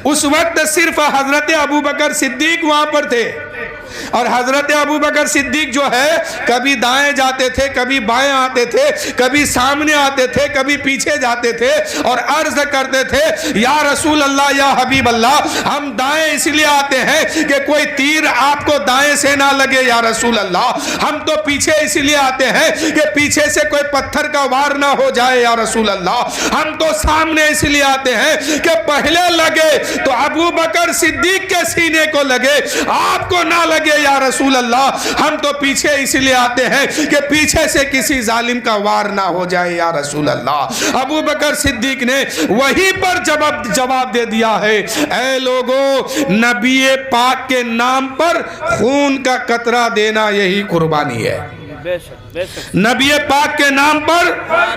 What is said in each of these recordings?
اس وقت صرف حضرت ابو بکر صدیق وہاں پر تھے، اور حضرت ابو بکر صدیق جو ہے کبھی دائیں جاتے تھے، کبھی بائیں آتے تھے، کبھی سامنے آتے تھے، کبھی پیچھے جاتے تھے، اور عرض کرتے تھے یا رسول اللہ، یا حبیب اللہ، ہم دائیں اس لیے آتے ہیں کہ کوئی تیر آپ کو دائیں سے نہ لگے یا رسول اللہ، ہم تو پیچھے اس لیے آتے ہیں کہ پیچھے سے کوئی پتھر کا وار نہ ہو جائے یا رسول اللہ، ہم تو سامنے اس لیے آتے ہیں کہ پہلے لگے تو ابو بکر صدیق کے سینے کو لگے، آپ کو نہ لگے یا رسول اللہ، ہم تو پیچھے اس لیے آتے ہیں کہ پیچھے سے کسی ظالم کا وار نہ ہو جائے یا رسول اللہ۔ ابو بکر صدیق نے وہی پر جواب دے دیا ہے، اے لوگوں، نبی پاک کے نام پر خون کا قطرہ دینا یہی قربانی ہے، نبی پاک کے نام پر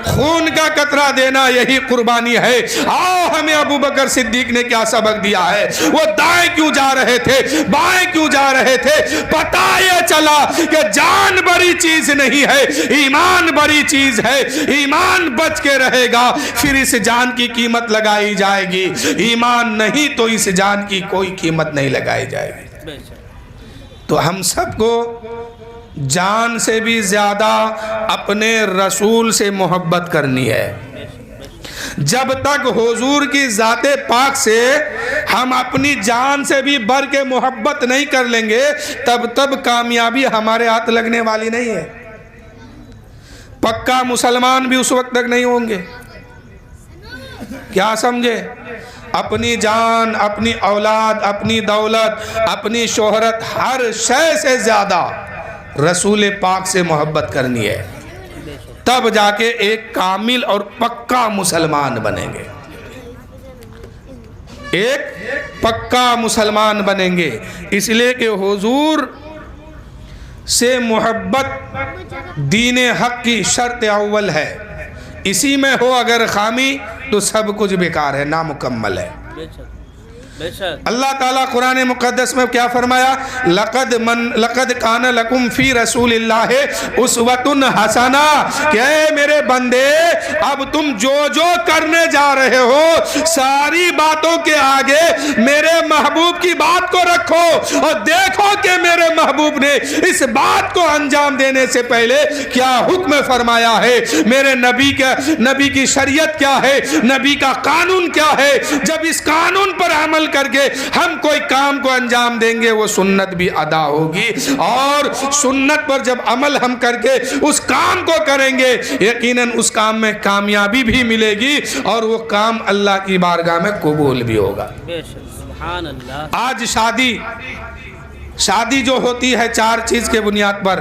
خون کا قطرہ دینا یہی قربانی ہے۔ آؤ، ہمیں ابو بکر صدیق نے کیا سبق دیا ہے، وہ دائیں کیوں جا رہے تھے، بائیں کیوں جا رہے تھے، پتہ یہ چلا کہ جان بڑی چیز نہیں ہے، ایمان بڑی چیز ہے، ایمان بچ کے رہے گا پھر اس جان کی قیمت لگائی جائے گی، ایمان نہیں تو اس جان کی کوئی قیمت نہیں لگائی جائے گی۔ تو ہم سب کو جان سے بھی زیادہ اپنے رسول سے محبت کرنی ہے۔ جب تک حضور کی ذات پاک سے ہم اپنی جان سے بھی بڑھ کے محبت نہیں کر لیں گے، تب کامیابی ہمارے ہاتھ لگنے والی نہیں ہے۔ پکا مسلمان بھی اس وقت تک نہیں ہوں گے۔ کیا سمجھے؟ اپنی جان، اپنی اولاد، اپنی دولت، اپنی شہرت، ہر شے سے زیادہ رسول پاک سے محبت کرنی ہے، تب جا کے ایک کامل اور پکا مسلمان بنیں گے، ایک پکا مسلمان بنیں گے۔ اس لیے کہ حضور سے محبت دین حق کی شرط اول ہے، اسی میں ہو اگر خامی تو سب کچھ بیکار ہے، نامکمل ہے۔ اللہ تعالیٰ قرآن مقدس میں کیا فرمایا؟ لَقَدْ كَانَ لَكُمْ فِي رَسُولِ اللَّهِ أُسْوَةٌ حَسَنَةٌ کہ اے میرے بندے، اب تم جو کرنے جا رہے ہو ساری باتوں کے آگے میرے محبوب کی بات کو رکھو، اور دیکھو کہ میرے محبوب نے اس بات کو انجام دینے سے پہلے کیا حکم فرمایا ہے، میرے نبی کی شریعت کیا ہے، نبی کا قانون کیا ہے۔ جب اس قانون پر عمل کر کے ہم کوئی کام کو انجام دیں گے، وہ سنت بھی ادا ہوگی، اور سنت پر جب عمل ہم کر کے اس کام کو کریں گے، یقیناً اس کام میں کامیابی بھی ملے گی، اور وہ کام اللہ کی بارگاہ میں قبول بھی ہوگا۔ آج شادی جو ہوتی ہے چار چیز کے بنیاد پر،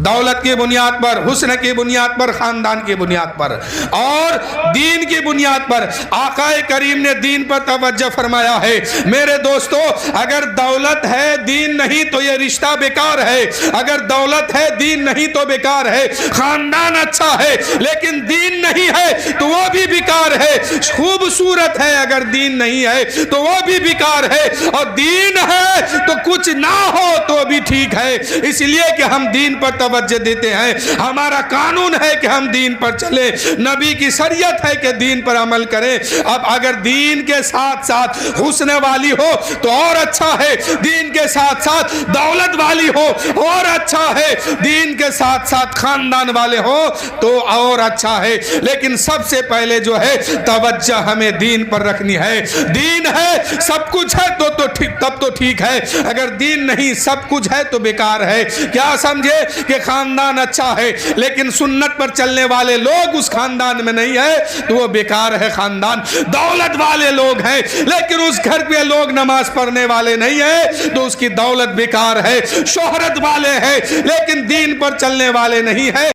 دولت کی بنیاد پر، حسن کی بنیاد پر، خاندان کی بنیاد پر، اور دین کی بنیاد پر۔ آقا کریم نے دین پر توجہ فرمایا ہے۔ میرے دوستو، اگر دولت ہے دین نہیں تو یہ رشتہ بیکار ہے، اگر دولت ہے دین نہیں تو بیکار ہے، خاندان اچھا ہے لیکن دین نہیں ہے تو وہ بھی بیکار ہے، خوبصورت ہے اگر دین نہیں ہے تو وہ بھی بیکار ہے، اور دین ہے تو کچھ نہ ہو تو بھی ٹھیک ہے۔ اس لیے کہ ہم دین پر توجہ دیتے ہیں، ہمارا قانون ہے کہ ہم دین پر چلیں، نبی کی شریعت ہے کہ دین پر عمل کریں۔ اب اگر دین کے ساتھ ساتھ حسن والی ہو تو اور اچھا ہے، دین کے ساتھ ساتھ دولت والی ہو اور اچھا ہے، دین کے ساتھ ساتھ خاندان والے ہو تو اور اچھا ہے، لیکن سب سے پہلے جو ہے توجہ ہمیں دین پر رکھنی ہے۔ دین ہے سب کچھ ہے تب تو ٹھیک ہے، اگر دین نہیں سب کچھ ہے تو بیکار ہے۔ کیا سمجھے کہ خاندان اچھا ہے لیکن سنت پر چلنے والے لوگ اس خاندان میں نہیں ہے تو وہ بیکار ہے خاندان۔ دولت والے لوگ ہیں لیکن اس گھر پہ لوگ نماز پڑھنے والے نہیں ہیں تو اس کی دولت بیکار ہے۔ شہرت والے ہیں لیکن دین پر چلنے والے نہیں ہیں